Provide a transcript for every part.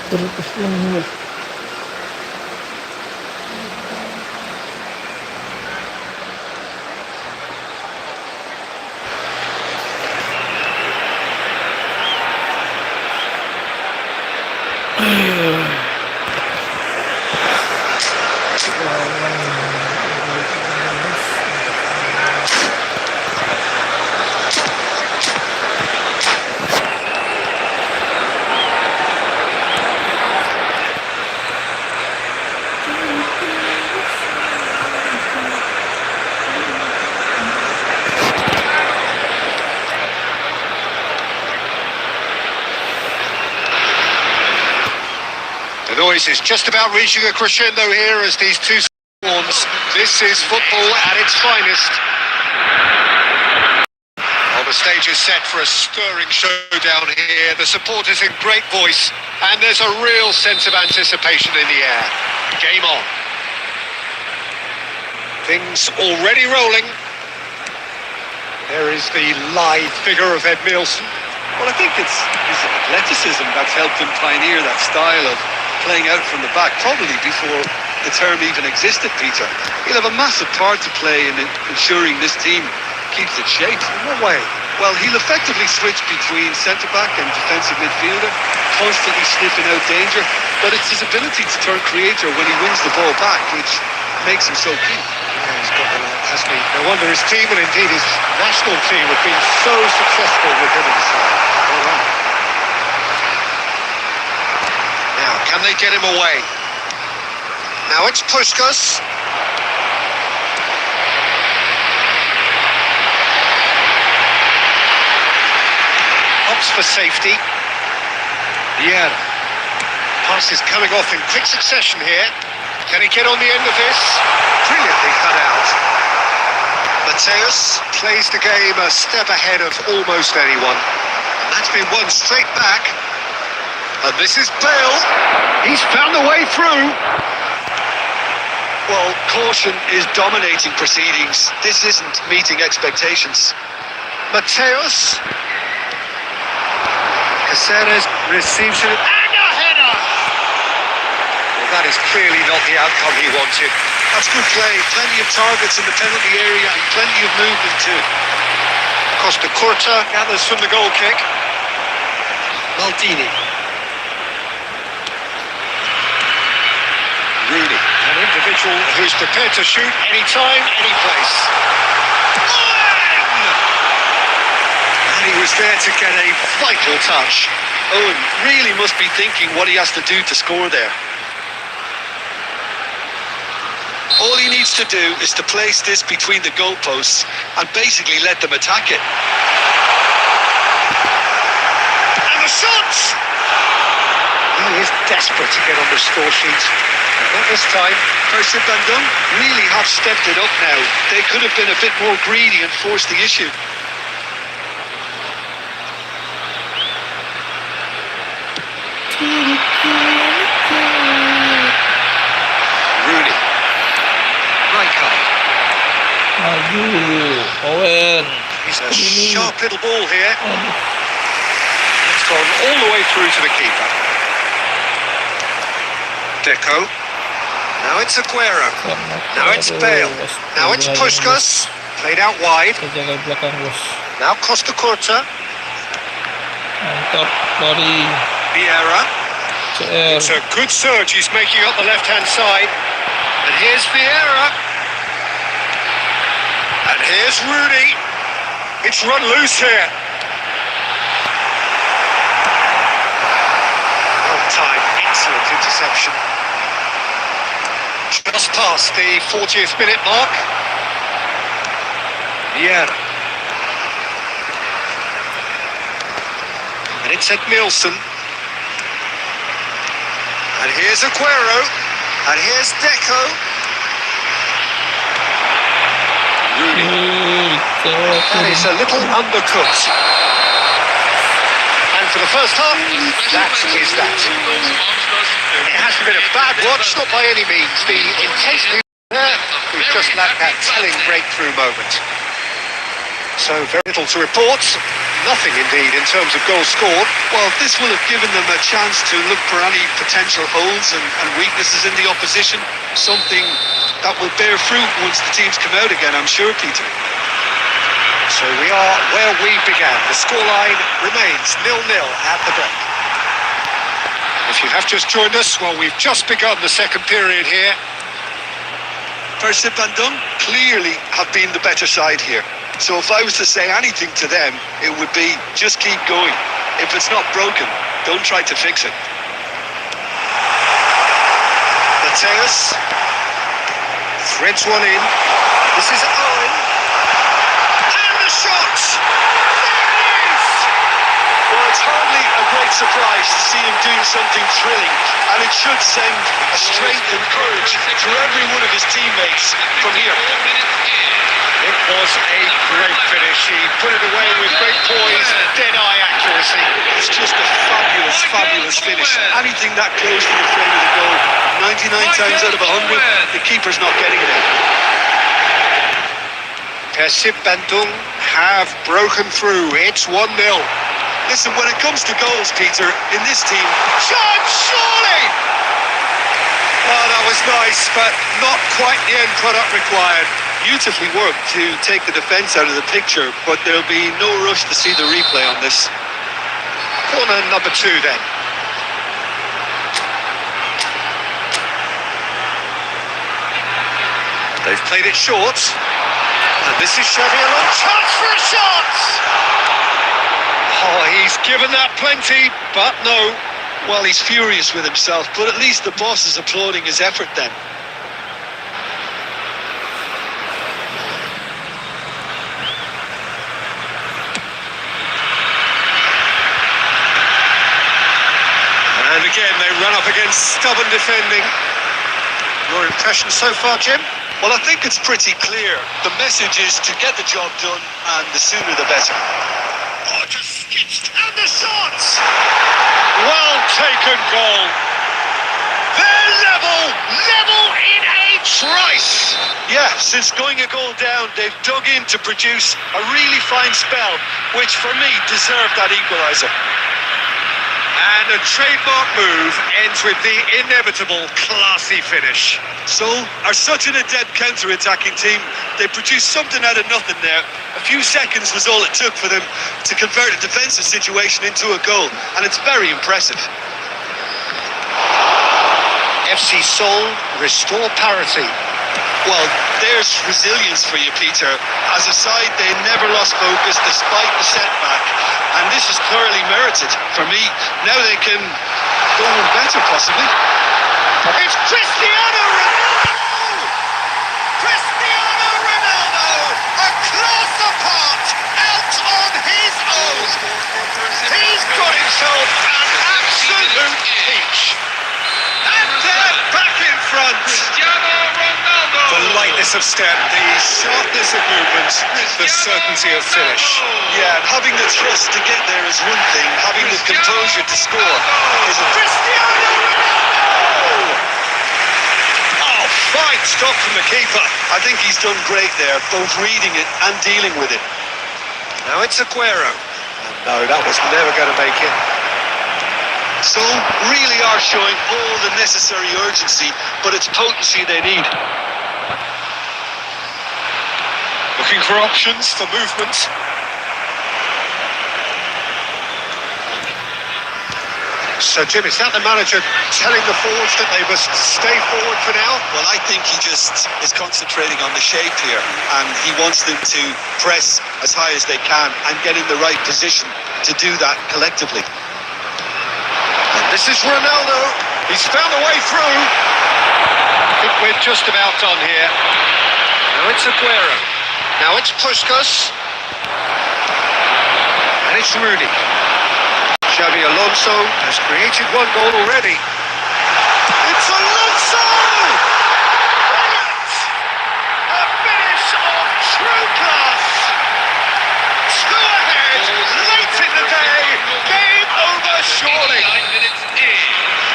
Terus menunggu. The noise is just about reaching a crescendo here as these two forms. This is football at its finest. Well, the stage is set for a stirring showdown here. The supporters in great voice, and there's a real sense of anticipation in the air. Game on. Things already rolling. There is the lithe figure of Ed Nielsen. Well, I think it's his athleticism that's helped him pioneer that style of playing out from the back, probably before the term even existed, Peter. He'll have a massive part to play in ensuring this team keeps its shape. In what way? Well, he'll effectively switch between centre-back and defensive midfielder, constantly sniffing out danger, but it's his ability to turn creator when he wins the ball back, which makes him so key. Yeah, he's got the line, hasn't he? No wonder his team, and indeed his national team, have been so successful with him in the side. Well done. Now, can they get him away? Now it's Puskas. Hops for safety. Yeah. Pass is coming off in quick succession here. Can he get on the end of this? Brilliantly cut out. Mateus plays the game a step ahead of almost anyone. And that's been won straight back. And this is Bale. He's found a way through. Well, caution is dominating proceedings. This isn't meeting expectations. Mateus. Caceres receives it. And a header! Well, that is clearly not the outcome he wanted. That's good play. Plenty of targets in the penalty area and plenty of movement too. Costa Curta gathers from the goal kick. Maldini. Rooney, an individual who's prepared to shoot anytime, any place. And he was there to get a vital touch. Owen really must be thinking what he has to do to score there. All he needs to do is to place this between the goalposts and basically let them attack it. And the shots! He is desperate to get on the score sheet. Not this time. Perjalan Bandung really have stepped it up now. They could have been a bit more greedy and forced the issue. Rooney. Rijkaard. Owen. He's a sharp little ball here. It's gone all the way through to the keeper. Deco. Now it's Aguero. Now it's Bale. Now it's Puskas. Played out wide. Terjaga belakang bos. Now Costa Curta. Mantap dari Vieira. CR. It's a good surge. He's making up the left-hand side. And here's Vieira. And here's Rooney. It's run loose here. Well timed. Excellent interception. Just past the 40th minute mark. Vieira. And it's Ed Nielsen. And here's Aguero. And here's Deco. Rooney. That is a little undercooked. And for the first half, that is that. It hasn't been a bad watch, not by any means. The intensity there, we've just lacked that telling breakthrough moment. So very little to report. Nothing indeed in terms of goals scored. Well, this will have given them a chance to look for any potential holes and weaknesses in the opposition. Something that will bear fruit once the teams come out again, I'm sure, Peter. So we are where we began. The scoreline remains 0-0 at the break. If you have just joined us, well, we've just begun the second period here. Perjalan clearly have been the better side here. So if I was to say anything to them, it would be just keep going. If it's not broken, don't try to fix it. Mateus threads one in. This is Owen. And the shot! There it is! Well, it's hardly a great surprise to see him doing something thrilling, and it should send a strength and courage to every one of his teammates from here. It was a great finish. He put it away with great poise, dead-eye accuracy. It's just a fabulous, fabulous finish. Anything that close to the frame of the goal, 99 times out of 100, the keeper's not getting it out. Perjalan have broken through. It's 1-0. Listen, when it comes to goals, Peter, in this team... Shot, surely! Oh, that was nice, but not quite the end product required. Beautifully worked to take the defence out of the picture, but there'll be no rush to see the replay on this. Corner number 2 then. They've played it short. And this is Xavi Alonso. Chance for a shot! Oh, he's given that plenty, but no. Well, he's furious with himself, but at least the boss is applauding his effort then. And again, they run up against stubborn defending. Your impression so far, Jim? Well, I think it's pretty clear. The message is to get the job done, and the sooner the better. Oh, just sketched and the shot! Well taken goal. They're level in a trice. Yeah, since going a goal down, they've dug in to produce a really fine spell, which for me deserved that equaliser. And a trademark move ends with the inevitable classy finish. So, are such an adept counter-attacking team, they produced something out of nothing there. A few seconds was all it took for them to convert a defensive situation into a goal, and it's very impressive. FC Seoul restore parity. Well, there's resilience for you, Peter. As a side, they never lost focus despite the setback, and this is clearly merited. For me, now they can go on better, possibly. It's Cristiano Ronaldo! Cristiano Ronaldo, a class apart, out on his own. He's got himself an absolute peach. And they're back in front. The lightness of step, the sharpness of movement, the certainty of finish. Yeah, and having the trust to get there is one thing. Having the composure to score is a... Cristiano Ronaldo! Oh, fine stop from the keeper. I think he's done great there, both reading it and dealing with it. Now it's Aguero. No, that was never going to make it. So, really are showing all the necessary urgency, but it's potency they need. Looking for options for movement. So, Jim, is that the manager telling the forwards that they must stay forward for now? Well, I think he just is concentrating on the shape here, and he wants them to press as high as they can and get in the right position to do that collectively. And this is Ronaldo. He's found a way through. I think we're just about done here. Now it's Aguero. Now it's Puskas. And it's Rooney. Xavi Alonso has created one goal already. It's Alonso! Brilliant! A finish of true class. 2 ahead, late in the day. Game over surely.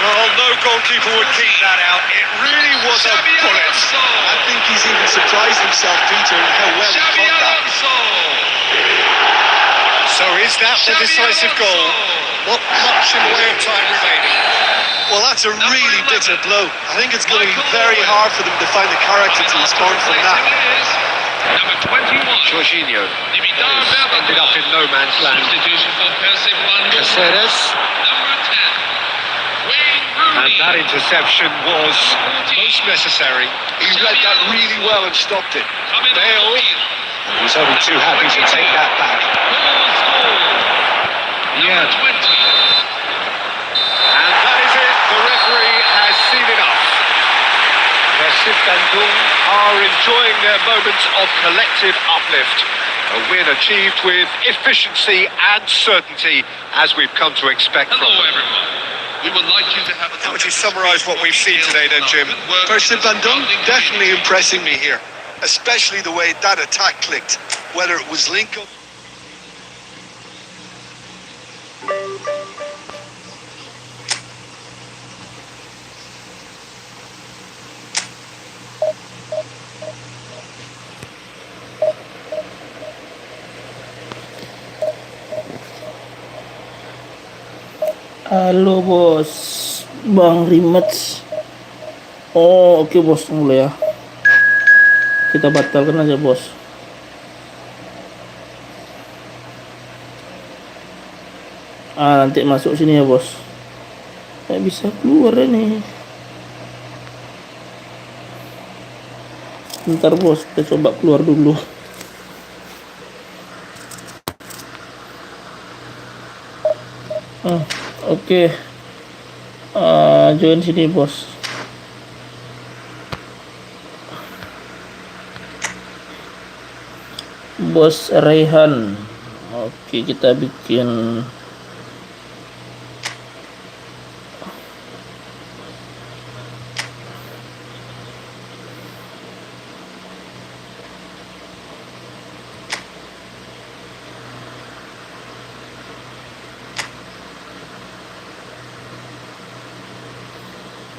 Well, no goalkeeper would keep that out. It really was a bullet. I think he's even surprised himself, Peter, in how well he caught that. So is that the decisive goal? Not much in the way of time remaining. Well, that's a really bitter blow. I think it's going to be very hard for them to find the character to respond from that. Number 21. Jorginho ended up in no man's land. Substitution for Perjalan. Caceres. Number 10. Wayne And Rooney. that interception was most necessary. He read that really well and stopped it. Coming Bale. off the field. He's only too happy to take that back. Goal scored. Yeah. Number 20. And that is it. The referee has seen enough. Bandung are enjoying their moment of collective uplift. A win achieved with efficiency and certainty, as we've come to expect Hello, from them. everyone. We would like you to have a... How would you summarise what we've seen today then, Jim? Bandung definitely impressing me here, especially the way that attack clicked, whether it was Lincoln. Halo bos, Bang Rematch. Oh oke bos, mulai ya. Kita batalkan aja bos. Nanti masuk sini ya bos. Nggak bisa keluar ini. Bentar bos, kita coba keluar dulu. Oke. Join sini bos. Bos Raihan. Oke, kita bikin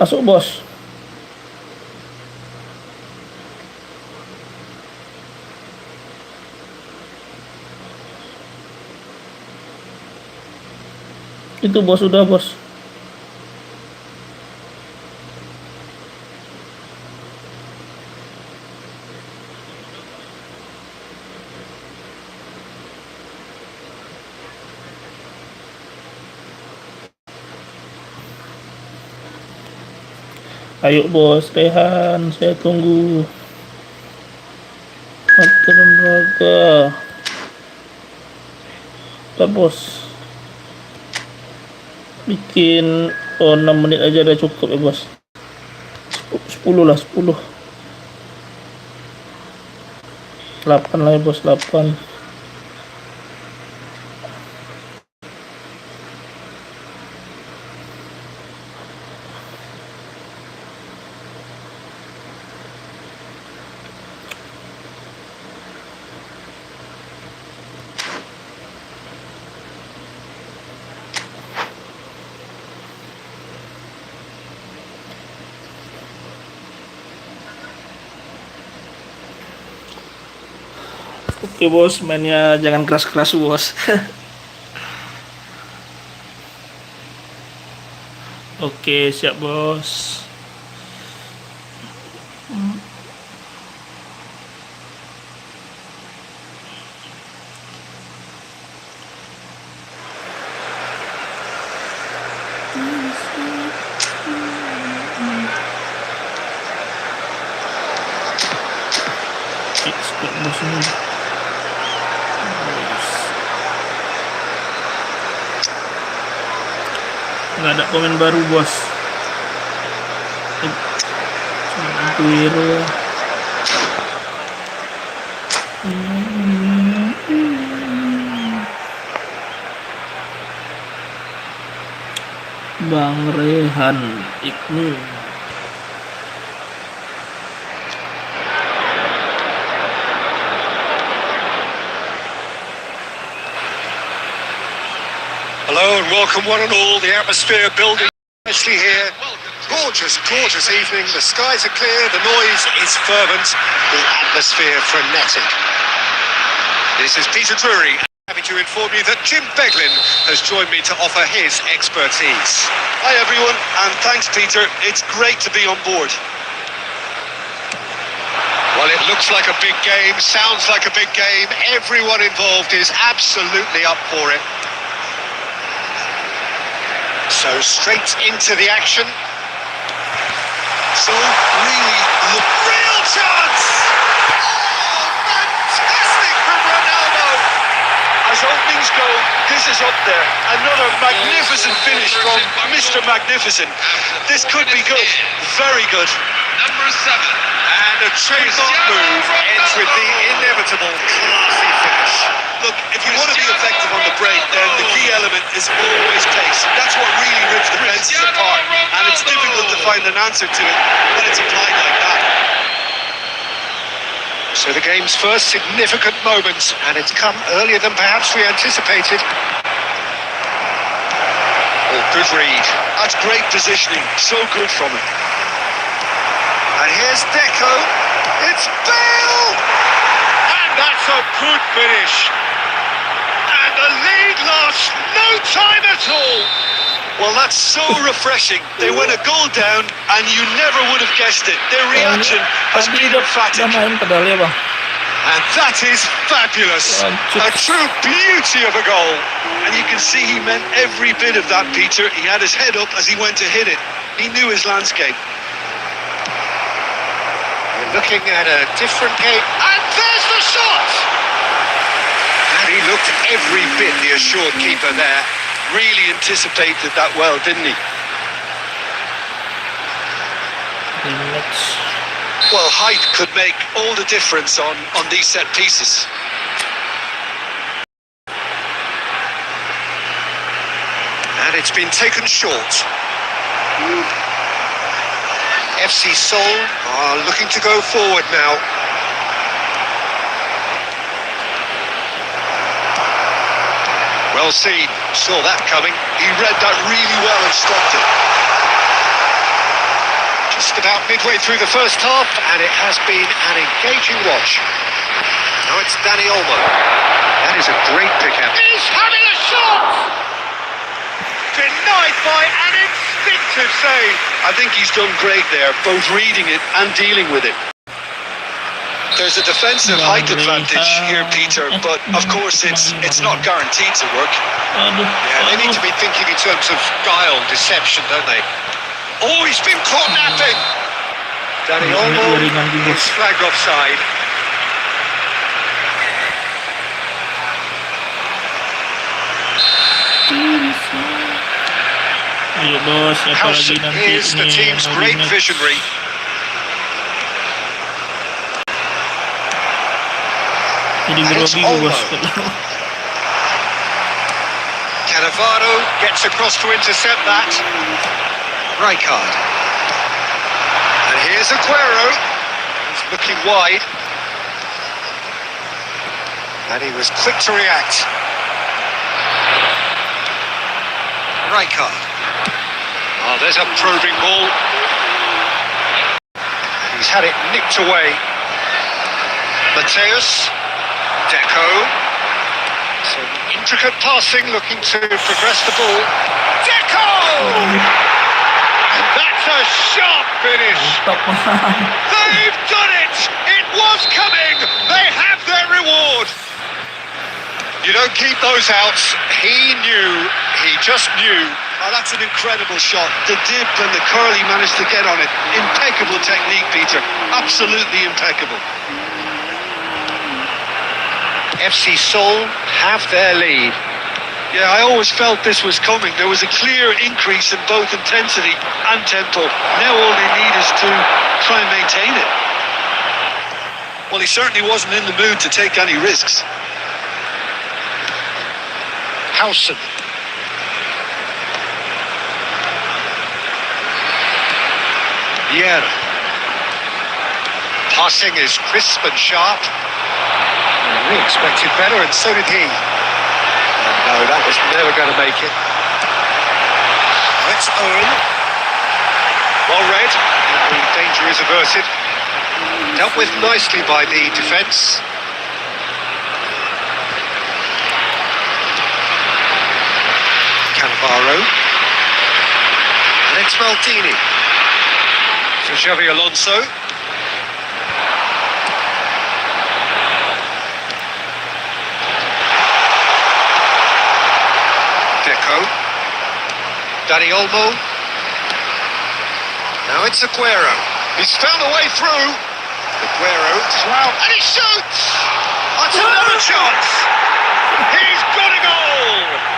masuk bos. Itu bos, udah bos. Ayo bos, Rehan, saya tunggu. Makan olahraga. Kita bos. Bikin 6 menit aja udah cukup ya bos. 10 lah, 10. 8 lah ya bos, 8. Oke bos, mainnya jangan keras-keras bos. Oke, siap bos. Skor bos ini. Nggak ada komen baru bos. Aguero. Bang Rehan Ibnu. Hello and welcome one and all. The atmosphere building nicely here. Gorgeous, gorgeous evening. The skies are clear. The noise is fervent. The atmosphere frenetic. This is Peter Drury. Happy to inform you that Jim Beglin has joined me to offer his expertise. Hi everyone, and thanks Peter. It's great to be on board. Well, it looks like a big game, sounds like a big game. Everyone involved is absolutely up for it. So straight into the action. So really look. Real chance! Oh, fantastic from Ronaldo! As openings go, this is up there. Another magnificent finish from Mr. Magnificent. This could be good, very good. Number 7. And a trademark move ends with the inevitable classy finish. Look, if you want to be effective on the break, then the key element is always pace. That's what really rips defenses apart, and it's difficult to find an answer to it when it's applied like that. So the game's first significant moment, and it's come earlier than perhaps we anticipated. Oh, good read. That's great positioning, so good from him. And here's Deco. It's Bale! And that's a good finish. And the lead lasts no time at all. Well, that's so refreshing. They went a goal down, and you never would have guessed it. Their reaction has Tadi been dia emphatic. main pedal ya bang. And that is fabulous. A true beauty of a goal. And you can see he meant every bit of that, Peter. He had his head up as he went to hit it. He knew his landscape. We're looking at a different game. And there's the shot! And he looked every bit the assured keeper there. Really anticipated that well, didn't he? Rematch. Well, height could make all the difference on these set pieces. And it's been taken short. FC Seoul are looking to go forward now. Well seen, saw that coming. He read that really well and stopped it. Just about midway through the first half, and it has been an engaging watch. Now it's Danny Olmo. That is a great pick-up. He's having a shot! Denied by an instinctive save. I think he's done great there, both reading it and dealing with it. There's a defensive height advantage here, Peter, but of course it's not guaranteed to work. Aduh. Yeah, they need to be thinking in terms of guile, deception, don't they? Oh, he's been caught napping! Danny Olmo is flagged offside. Ayo bos, siapa lagi Howson nanti is the ini team's yang great rematch? visionary. Jadi And it's grogi gue bos. Olmo. Cannavaro gets across to intercept that. Rijkaard. And here's Aguero. He's looking wide. And he was quick to react. Rijkaard. Oh, there's a probing ball. He's had it nicked away. Mateus. Deco. Some intricate passing, looking to progress the ball. Deco! And that's a sharp finish. They've done it! It was coming! They have their reward! You don't keep those outs. He knew. He just knew. Oh, that's an incredible shot. The dip and the curl he managed to get on it. Impeccable technique, Peter. Absolutely impeccable. FC Seoul have their lead. Yeah, I always felt this was coming. There was a clear increase in both intensity and tempo. Now all they need is to try and maintain it. Well, he certainly wasn't in the mood to take any risks. Howson. Vieira. Passing is crisp and sharp. We expected better, and so did he. No, that was never going to make it. That's Owen. Well read. The danger is averted. Dealt with nicely by the defence. Navarro. And it's Maldini. To Xavi Alonso. Deco. Dani Olmo. Now it's Aguero. He's found a way through. Aguero. Wow. And he shoots! That's another chance! He's got a goal!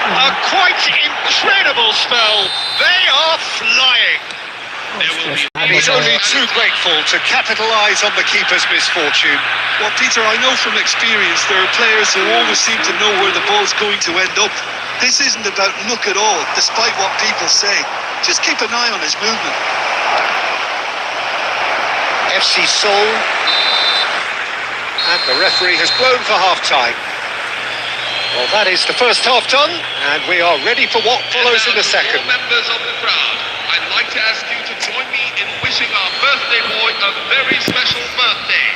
A quite incredible spell. They are flying. There will be And he's only too grateful to capitalise on the keeper's misfortune. Well, Peter, I know from experience there are players who always seem to know where the ball's going to end up. This isn't about luck at all, despite what people say. Just keep an eye on his movement. FC Seoul. And the referee has blown for half-time. Well, that is the first half done, and we are ready for what follows in the second. Members of the crowd, I'd like to ask you to join me in wishing our birthday boy a very special birthday.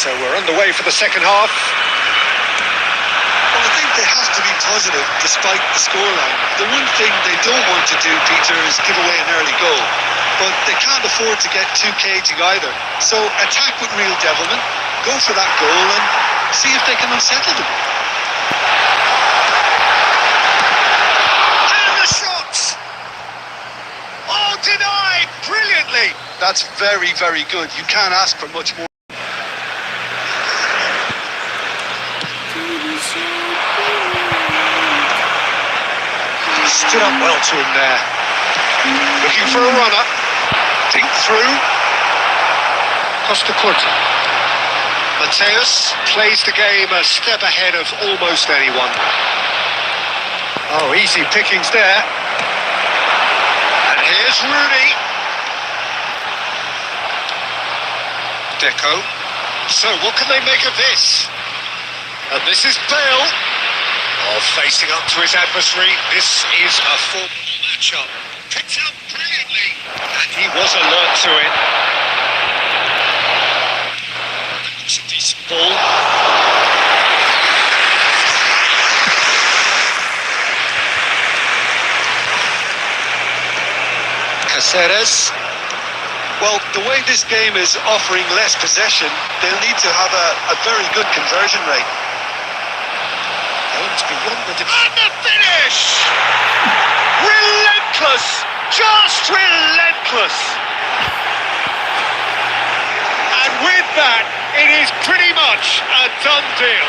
So we're underway for the second half. Well, I think they have to be positive despite the scoreline. The one thing they don't want to do, Peter, is give away an early goal. But they can't afford to get too cagey either. So attack with real devilment, go for that goal and see if they can unsettle them. And the shots! Oh, denied brilliantly! That's very, very good. You can't ask for much more. Stood up well to him there. Looking for a runner. Deep through. Costa Curta. Mateus plays the game a step ahead of almost anyone. Oh, easy pickings there. And here's Rooney. Deco. So what can they make of this? And this is Bale. Oh, facing up to his adversary. This is a formidable matchup. Picked up brilliantly. And he was alert to it. That was a decent ball. Caceres. Well, the way this game is offering less possession, they'll need to have a very good conversion rate. Beyond the and the finish! Relentless! Just relentless! And with that, it is pretty much a done deal.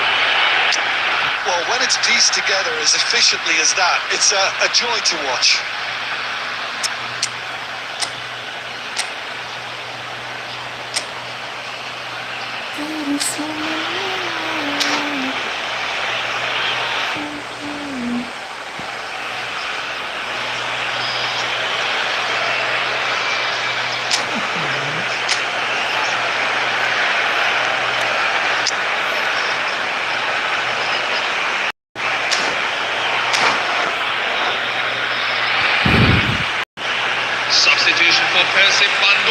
Well, when it's pieced together as efficiently as that, it's a joy to watch. Substitution for Perjalan,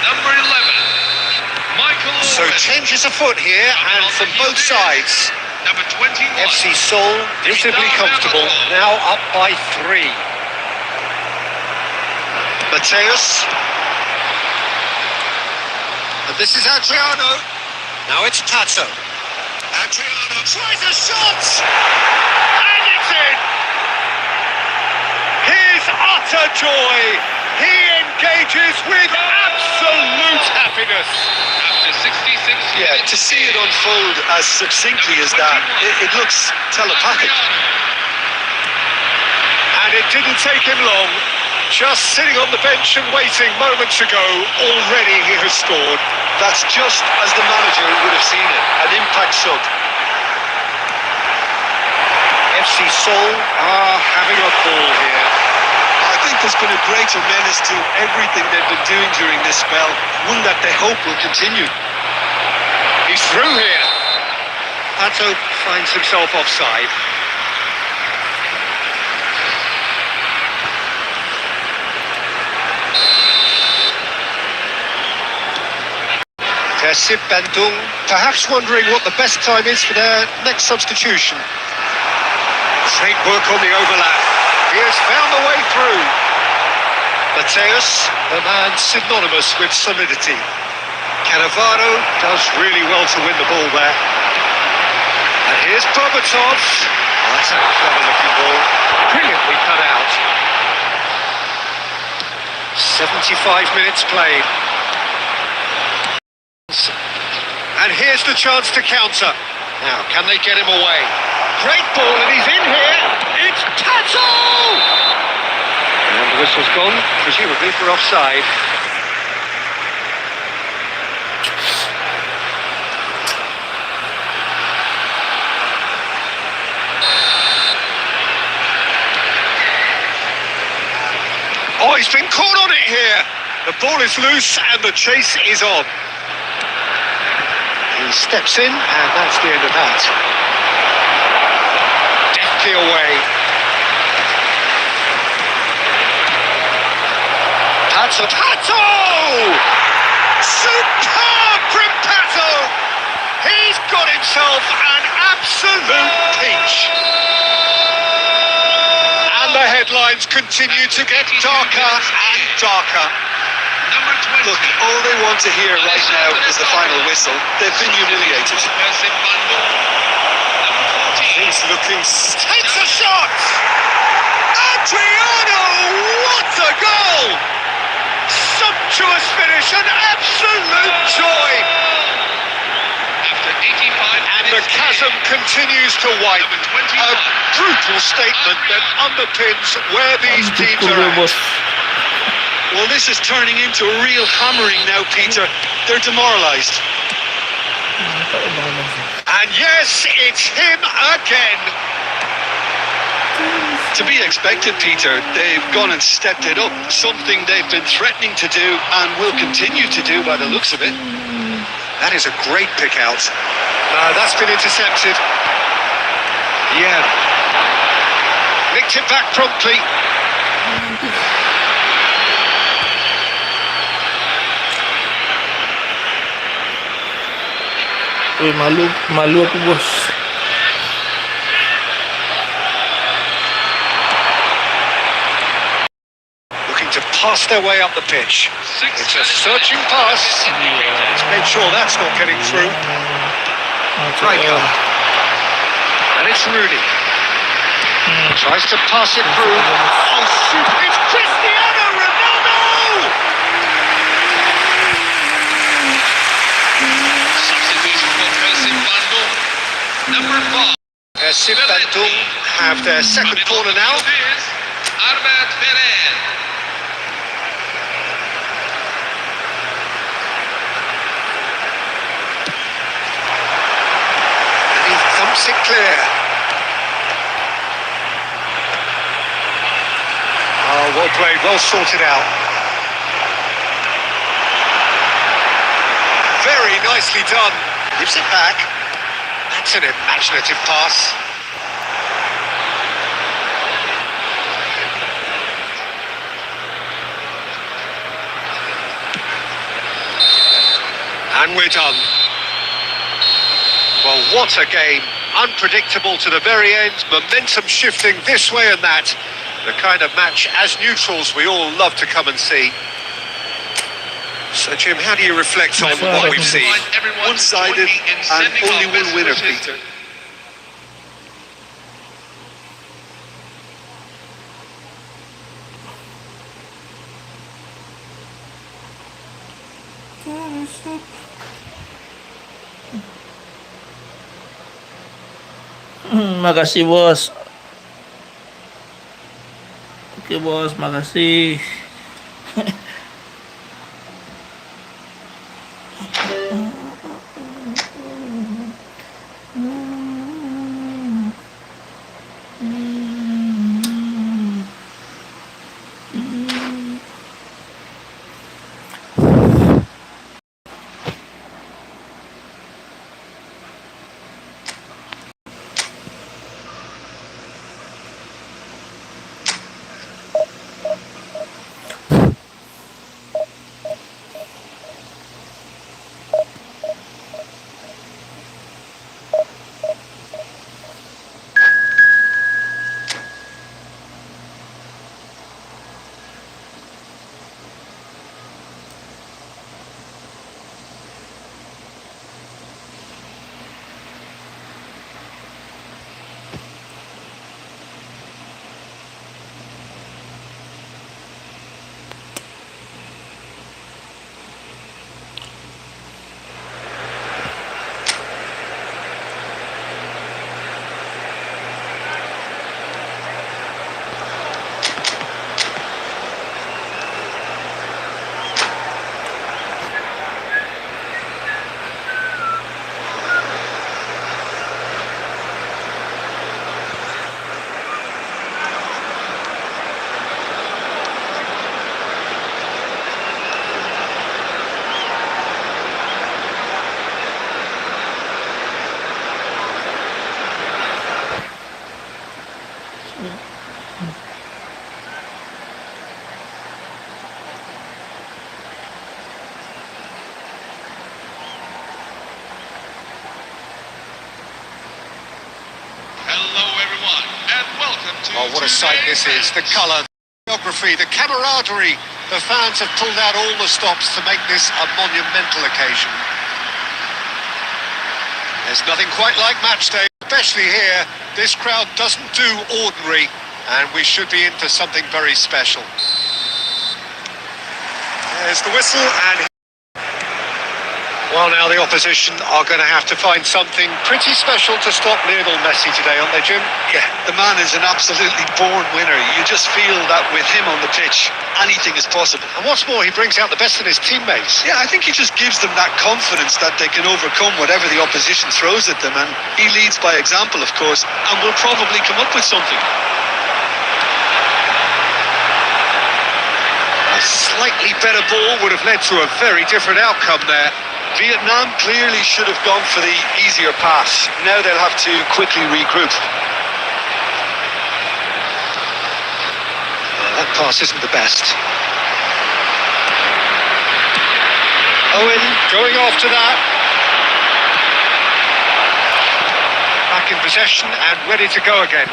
number 11, Michael. So changes afoot here, and from both sides. Number 21. FC Seoul visibly comfortable, now up by 3. Mateus. And this is Adriano. Now it's Pato. Adriano tries a shot! And it's in! His utter joy! He engages with absolute happiness! After 66 Yeah, to see it unfold as succinctly as that, it looks telepathic. And it didn't take him long. Just sitting on the bench and waiting moments ago, already he has scored. That's just as the manager would have seen it, an impact sub. FC Seoul are having a ball here. I think there's been a greater menace to everything they've been doing during this spell, one that they hope will continue. He's through here. Pato finds himself offside. Persib Bandung perhaps wondering what the best time is for their next substitution. Great work on the overlap. He has found the way through. Mateus, the man synonymous with solidity. Cannavaro does really well to win the ball there. And here's Berbatov. Oh, that's a clever looking ball. Brilliantly cut out. 75 minutes played. And here's the chance to counter. Now, can they get him away? Great ball, and he's in here. It's Tato! And the whistle's gone, presumably for offside. Oh, he's been caught on it here. The ball is loose and the chase is on. He steps in, and that's the end of that. Deftly away. Pato! Superb from Pato! He's got himself an absolute peach. And the headlines continue to get darker and darker. Number 20. Look, all they want to hear right now is the final whistle. They've been humiliated. Persib Bandung. Number 14. He's looking... Takes a shot! Adriano! What a goal! Sumptuous finish, an absolute joy! After 85 And the chasm continues to widen. A brutal statement that underpins where these teams Betul are ya, at. bos. Well, this is turning into a real hammering now, Peter. They're demoralised. And yes, it's him again. To be expected, Peter. They've gone and stepped it up. Something they've been threatening to do and will continue to do by the looks of it. That is a great pick out. No, that's been intercepted. Yeah. Nicked it back promptly. Wih, malu aku bos. Looking to pass their way up the pitch. It's a searching pass. Let's make sure that's not getting through. Riker. And it's Rooney. Tries to pass it through. Oh, shoot! It's Cristiano Ronaldo! Substitution for Persib Bandung. Number 5. Persib Bandung have their second corner now. Here's Albert Perjalan. And he thumps it clear. Oh, well played, well sorted out. Very nicely done. Gives it back. That's an imaginative pass. And we're done. Well, what a game. Unpredictable to the very end. Momentum shifting this way and that. The kind of match, as neutrals, we all love to come and see. So, Jim, how do you reflect on what we've seen? One-sided and only one winner, Peter. Makasih bos. Oke bos, makasih. Hello everyone, and welcome to Oh, what a sight this is. The colour, the geography, the camaraderie. The fans have pulled out all the stops to make this a monumental occasion. There's nothing quite like match day, especially here. This crowd doesn't do ordinary, and we should be in for something very special. There's the whistle, and well, now the opposition are going to have to find something pretty special to stop Lionel Messi today, aren't they, Jim? Yeah, the man is an absolutely born winner. You just feel that with him on the pitch, anything is possible. And what's more, he brings out the best in his teammates. Yeah, I think he just gives them that confidence that they can overcome whatever the opposition throws at them, and he leads by example, of course, and will probably come up with something. A slightly better ball would have led to a very different outcome there. Vietnam clearly should have gone for the easier pass. Now they'll have to quickly regroup. That pass isn't the best. Owen going after that. Back in possession and ready to go again.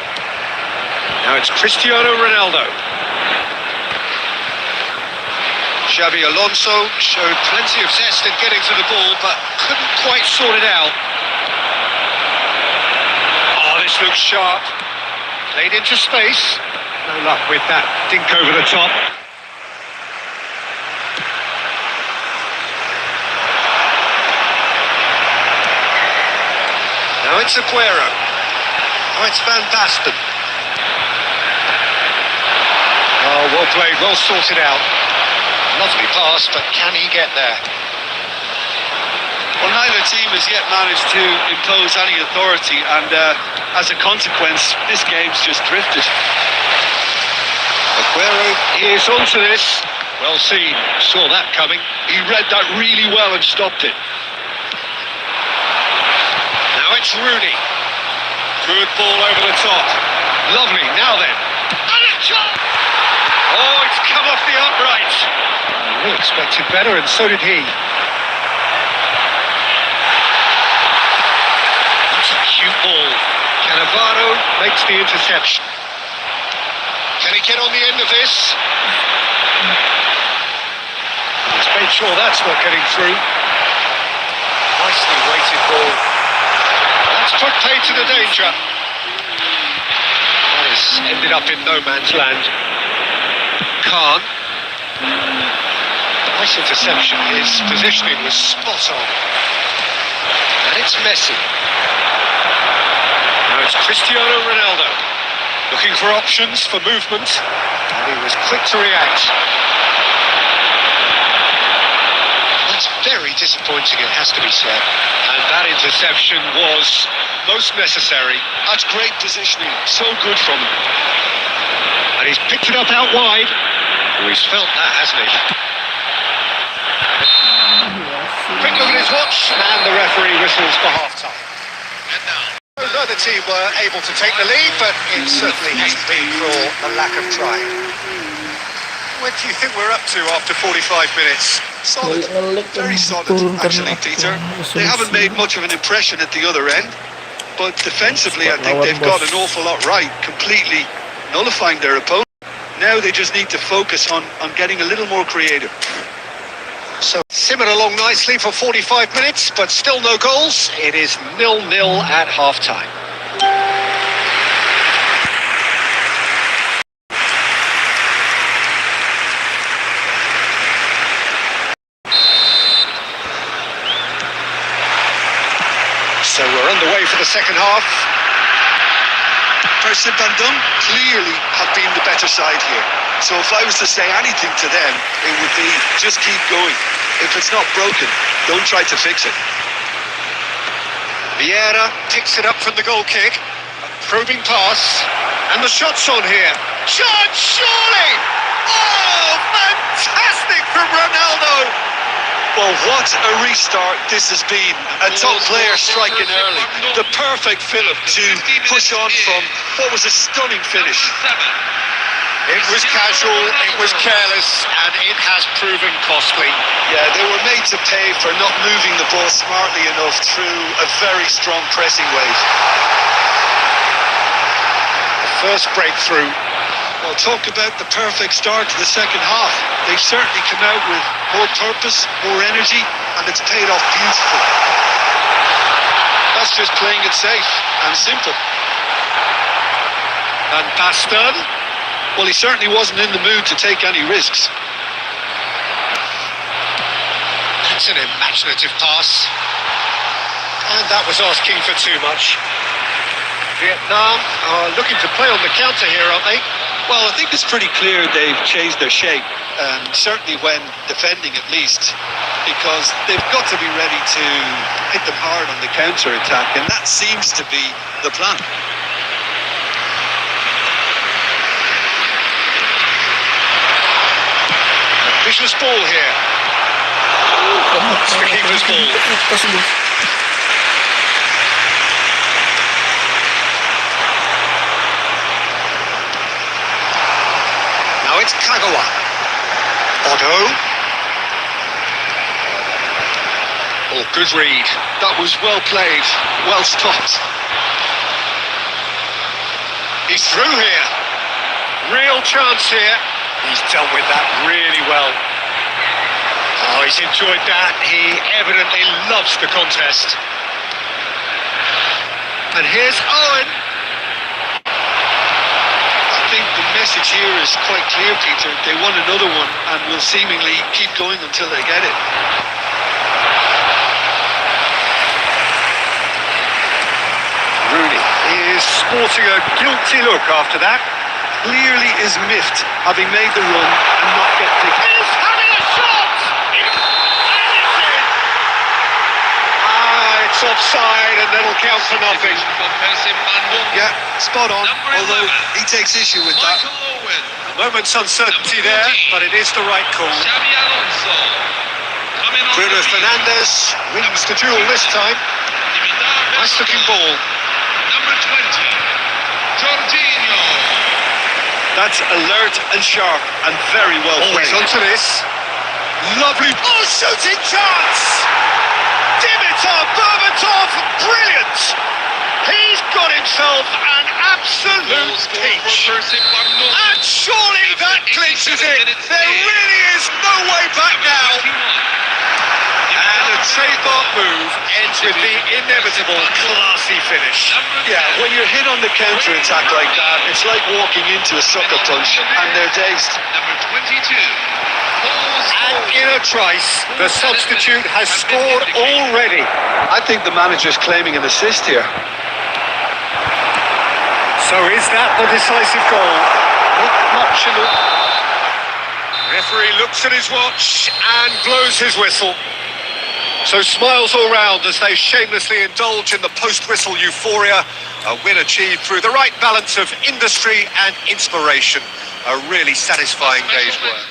Now it's Cristiano Ronaldo. Xabi Alonso showed plenty of zest in getting to the ball, but couldn't quite sort it out. Oh, this looks sharp. Played into space. No luck with that. Dink over the top. Now it's Aguero. Now it's Van Basten. Oh, well played, well sorted out. Lovely pass, but can he get there? Well, neither team has yet managed to impose any authority, and as a consequence, this game's just drifted. Aguero is onto this. Well seen, saw that coming. He read that really well and stopped it. Now it's Rooney. Good ball over the top. Lovely, now then. And a shot! Oh, it's come off the upright. We expected better, and so did he. That's a cute ball. Cannavaro makes the interception. Can he get on the end of this? He's made sure that's not getting through. Nicely weighted ball. That's put paid to the danger. That has ended up in no man's land. Khan. Nice interception. His positioning was spot on. And it's Messi. Now it's Cristiano Ronaldo. Looking for options for movement. And he was quick to react. That's very disappointing, it has to be said. And that interception was most necessary. That's great positioning. So good from him. And he's picked it up out wide. Oh, he's felt that, hasn't he? Quick look at his watch, and the referee whistles for half-time. and now. Neither team were able to take the lead, but it certainly hasn't been for a lack of trying. What do you think we're up to after 45 minutes? Solid. Very solid, actually, Peter. They haven't made much of an impression at the other end, but defensively I think they've got an awful lot right, completely nullifying their opponent. Now they just need to focus on getting a little more creative. So simmered along nicely for 45 minutes, but still no goals. It is 0-0 at half-time. So we're underway for the second half. Perjalan clearly have been the better side here. So if I was to say anything to them, it would be just keep going. If it's not broken, don't try to fix it. Vieira picks it up from the goal kick. A probing pass. And the shot's on here. Shot, surely! Oh, fantastic from Ronaldo! Well, what a restart this has been. A top player striking early. The perfect fillip to push on from what was a stunning finish. It was casual, it was careless, and it has proven costly. Yeah, they were made to pay for not moving the ball smartly enough through a very strong pressing wave. First breakthrough. Well, talk about the perfect start to the second half. They've certainly come out with more purpose, more energy, and it's paid off beautifully. That's just playing it safe and simple. And Baston. Well, he certainly wasn't in the mood to take any risks. That's an imaginative pass. And that was asking for too much. Vietnam are looking to play on the counter here, aren't they? Well, I think it's pretty clear they've changed their shape, certainly when defending at least, because they've got to be ready to hit them hard on the counter-attack, and that seems to be the plan. Vicious ball here. It's the keeper's ball. Now it's Kagawa. Otto. Oh, good read. That was well played, well stopped. He's through here. Real chance here. He's dealt with that really well. Oh, he's enjoyed that. He evidently loves the contest. And here's Owen. I think the message here is quite clear, Peter. They want another one and will seemingly keep going until they get it. Rooney is sporting a guilty look after that. Clearly is miffed, having made the run and not get picked. He's having a shot! It's offside and that'll count for nothing. Yeah, spot on, although he takes issue with that. A moment's uncertainty there, but it is the right call. Bruno Fernandes wins the duel this time. Nice looking ball. Number 20, Jorginho. That's alert and sharp and very well Always played. onto this. Lovely. Oh, shooting chance! Dimitar Berbatov, brilliant! He's got himself an absolute peach. And surely that clinches it. There really is no way back now. And a trademark move ends with the inevitable classy finish. Yeah, when you're hit on the counter-attack like that, it's like walking into a sucker punch and they're dazed. Number 22. And in a trice, the substitute has scored already. I think the manager's claiming an assist here. So is that the decisive goal? Not much in the... Referee looks at his watch and blows his whistle. So smiles all round as they shamelessly indulge in the post-whistle euphoria. A win achieved through the right balance of industry and inspiration. A really satisfying day's work.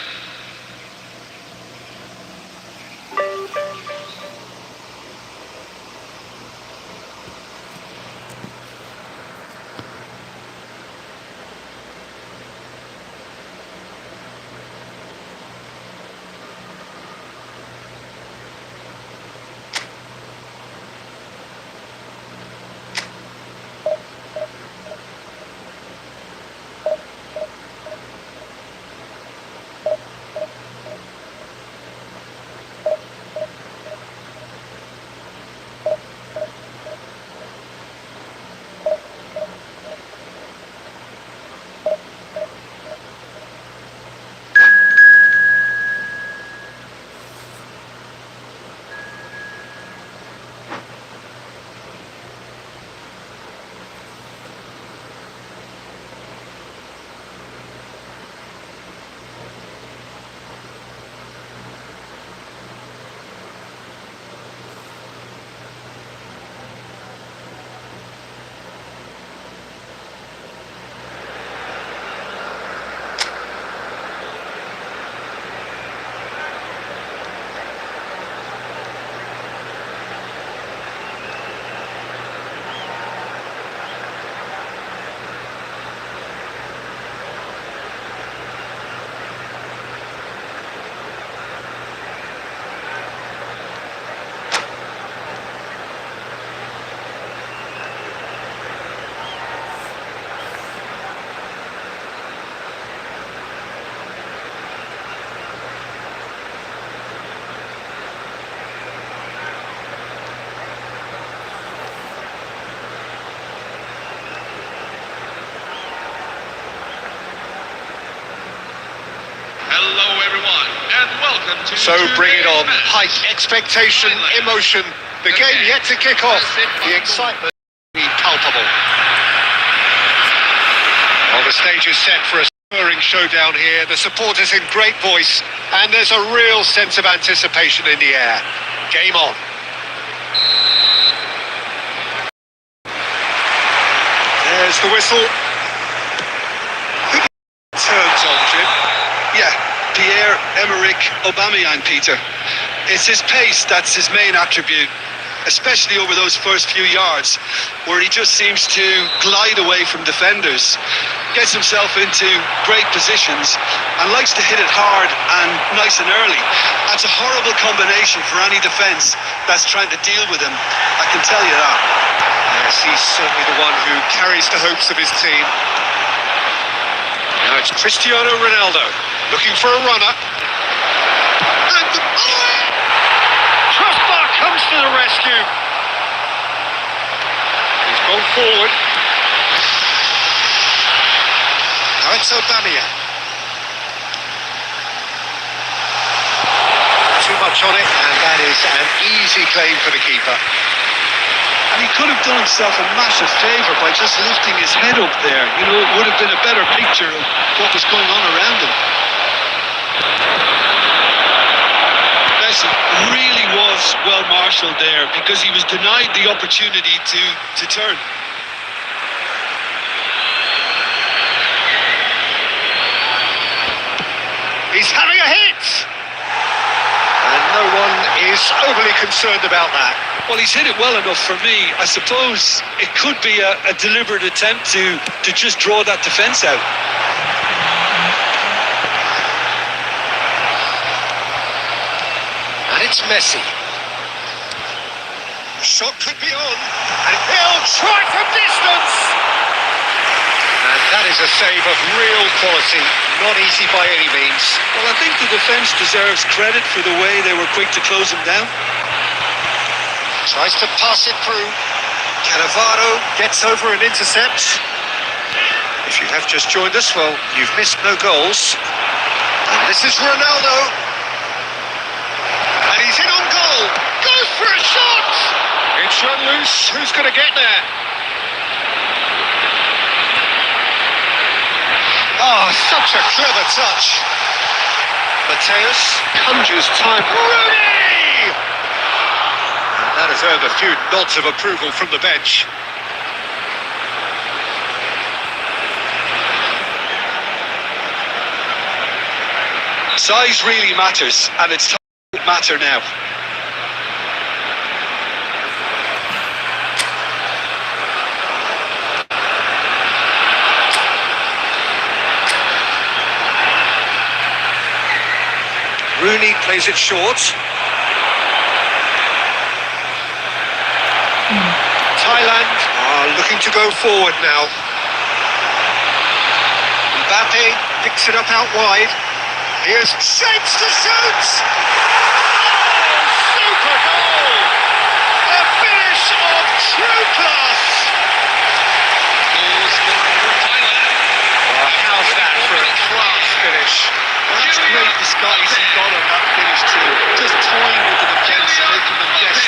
Hello, everyone, and welcome to. So bring it on. today's Height, match. expectation, emotion. The game yet to kick off. The excitement will be palpable. Well, the stage is set for a stirring showdown here. The supporters in great voice, and there's a real sense of anticipation in the air. Game on. There's the whistle. Who turns on, Jim? Yeah, Pierre-Emerick Aubameyang, Peter. It's his pace that's his main attribute, especially over those first few yards, where he just seems to glide away from defenders, gets himself into great positions, and likes to hit it hard and nice and early. That's a horrible combination for any defence that's trying to deal with him, I can tell you that. Yes, he's certainly the one who carries the hopes of his team. Now it's Cristiano Ronaldo looking for a runner. And the crossbar comes to the rescue. He's gone forward. Now it's Aubameyang. Too much on it, and that is an easy claim for the keeper. And he could have done himself a massive favour by just lifting his head up there. You know, it would have been a better picture of what was going on around him. Messi really was well marshalled there because he was denied the opportunity to turn. He's having a hit! And no one is overly concerned about that. Well, he's hit it well enough for me. I suppose it could be a deliberate attempt to just draw that defence out. And it's Messi. The shot could be on. And he'll try from distance! And that is a save of real quality. Not easy by any means. Well, I think the defence deserves credit for the way they were quick to close him down. Tries to pass it through. Cannavaro gets over and intercepts. If you have just joined us, well, you've missed no goals. And this is Ronaldo. And he's in on goal. Goes for a shot! It's run loose. Who's going to get there? Oh, such a clever touch. Mateus conjures time. Rooney! And that has earned a few nods of approval from the bench. Size really matters, and it's time to matter now. Rooney plays it short. Thailand are looking to go forward now. Mbappe picks it up out wide. Here's shapes to shoot! Oh, super goal! A finish of true class! Goal scoring for Thailand. Well, how's that for a class finish? That's great disguise he got on that finish too. Just toying with the defence, making them guess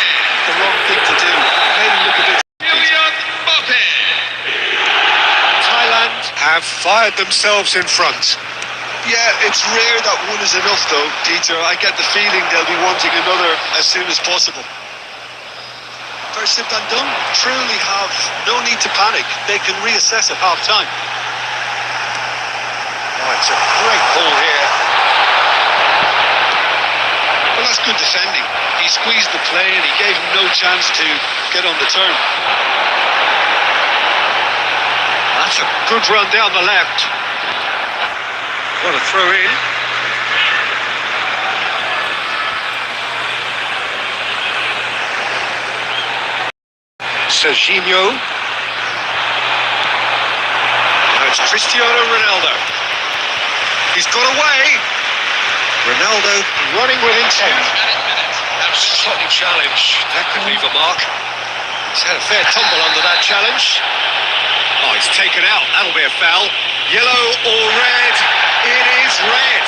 the wrong thing to do. Made him look a bit... Kylian Mbappe. Thailand have fired themselves in front. Yeah, it's rare that one is enough though, Peter. I get the feeling they'll be wanting another as soon as possible. First and done, truly have no need to panic. They can reassess at half-time. Oh, it's a great ball here. Well, that's good defending. He squeezed the play and he gave him no chance to get on the turn. That's a good run down the left. What a throw in. Serginho. Now it's Cristiano Ronaldo. He's got away. Ronaldo running with intent. Strong challenge. That could leave a mark. He's had a fair tumble under that challenge. Oh, he's taken out. That'll be a foul. Yellow or red? It is red.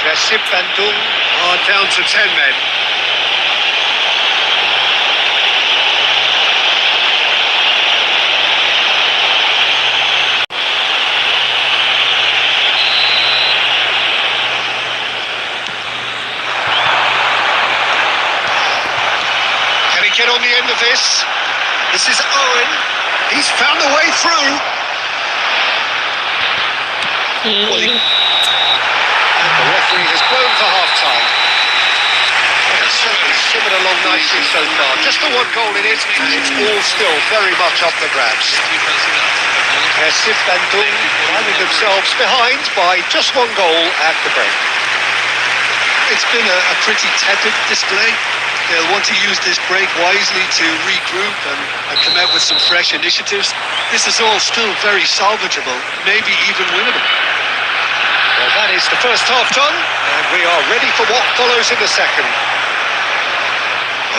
Persib Bandung are down to 10 men. Can he get on the end of this? This is Owen. He's found a way through. And the referee has blown for half-time. It's certainly shimmered along nicely so far. Just the one goal it is, and it's all still very much up for grabs. Persib Bandung finding themselves behind by just one goal at the break. It's been a pretty tepid display. They'll want to use this break wisely to regroup and come out with some fresh initiatives. This is all still very salvageable, maybe even winnable. Well, that is the first half done, and we are ready for what follows in the second.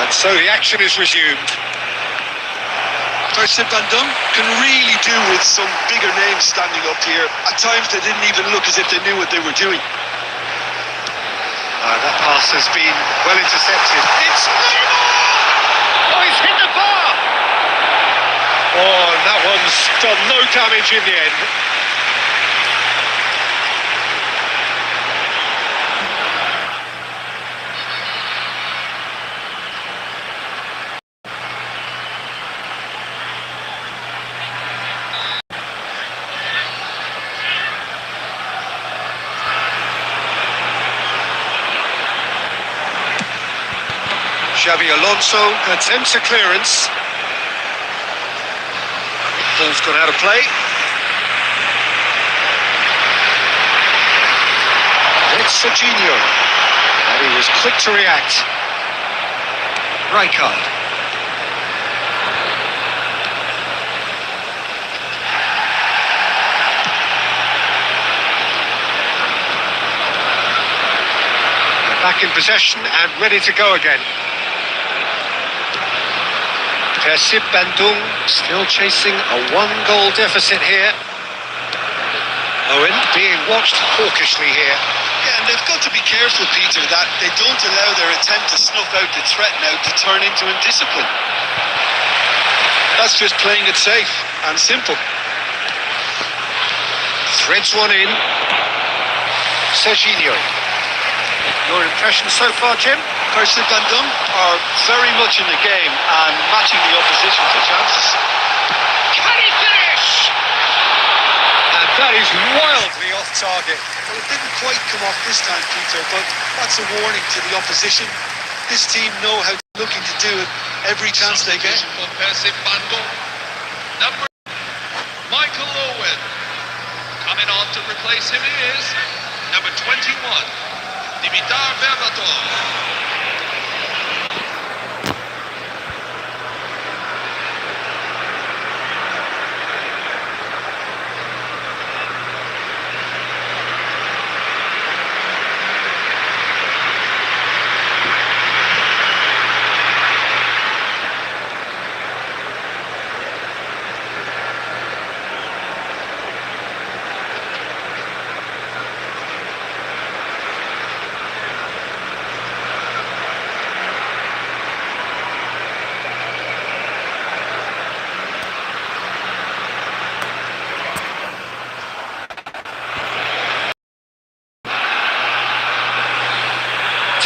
And so the action is resumed. Persib Bandung can really do with some bigger names standing up here. At times they didn't even look as if they knew what they were doing. That pass has been well intercepted. It's Neymar! Oh, he's hit the bar! Oh, and that one's done no damage in the end. Xabi Alonso attempts a clearance. Ball's gone out of play. It's Serginho. And he was quick to react. Rijkaard. Back in possession and ready to go again. Persib Bandung still chasing a one-goal deficit here. Owen being watched hawkishly here. Yeah, and they've got to be careful, Peter, that they don't allow their attempt to snuff out the threat now to turn into indiscipline. That's just playing it safe and simple. Threads one in. Serginho. Your impression so far, Jim? Persib Bandung are very much in the game and matching the opposition for chances. Can he finish? And that is wildly off target. Well, it didn't quite come off this time, Peter, but that's a warning to the opposition. This team know how they're looking to do it every chance they get. For Persib Bandung. Number Michael Owen. Coming on to replace him is number 21, Dimitar Berbatov.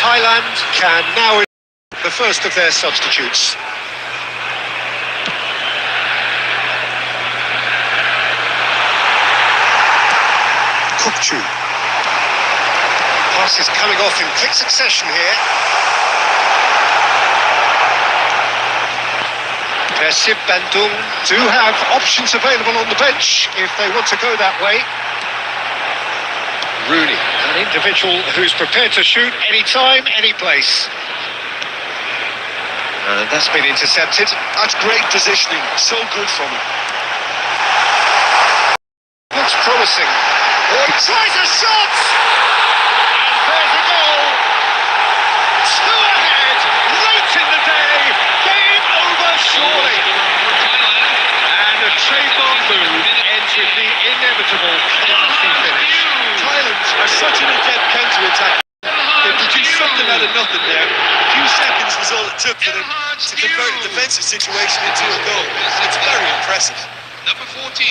Thailand can now the first of their substitutes. Kupchu. Pass is coming off in quick succession here. Persib Bandung do have options available on the bench if they want to go that way. Rooney, an individual who's prepared to shoot anytime, any place. And that's been intercepted. That's great positioning, so good from him. Looks promising. Oh, he tries a shot! And there's a goal! Two ahead, late in the day, game over surely. And a trademark move ends with the inevitable classy finish. Thailand are such an adept counter-attack good for them to convert a defensive situation into a goal. It's very impressive. Number 14.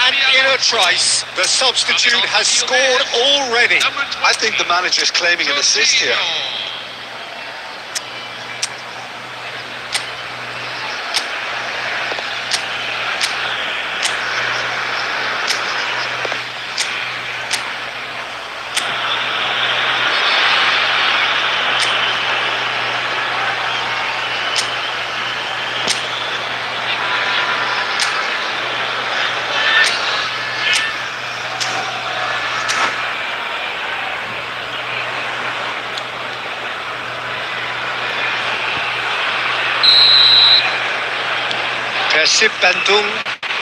And in a trice, the substitute has scored already. I think the manager's claiming an assist here. Persib Bandung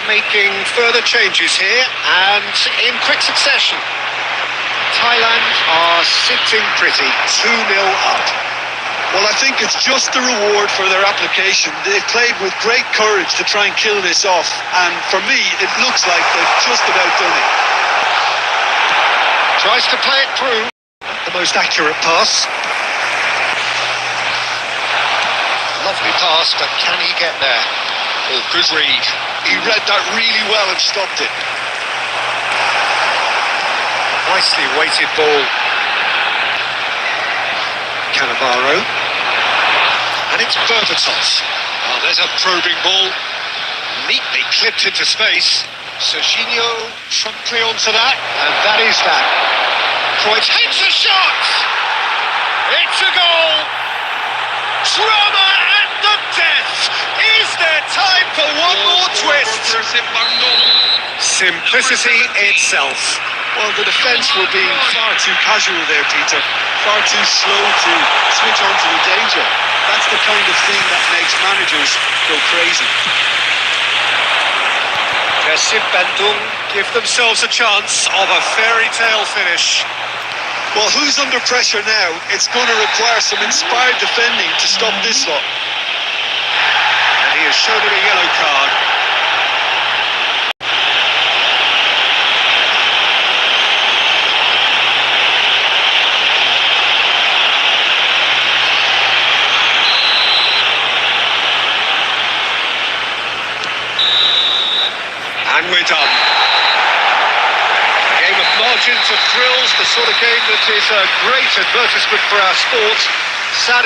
making further changes here and in quick succession. Thailand are sitting pretty, 2-0 up. Well, I think it's just the reward for their application. They've played with great courage to try and kill this off, and for me, it looks like they've just about done it. Tries to play it through. The most accurate pass. Lovely pass, but can he get there? Oh, good read. He read that really well and stopped it. Nicely weighted ball. Cannavaro. And it's Berbatov. Oh, there's a probing ball. Neatly clipped into space. Serginho promptly onto that. And that is that. Cruyff hits a shot! It's a goal! Drama at the death! Is there time for one more twist? Simplicity itself. Well, the defence were being far too casual there, Peter. Far too slow to switch on to the danger. That's the kind of thing that makes managers go crazy. Persib Bandung give themselves a chance of a fairy tale finish. Well, who's under pressure now? It's going to require some inspired defending to stop this lot. And he has shown him a yellow card. And we're done. A game of margins, of thrills, the sort of game that is a great advertisement for our sport. Sad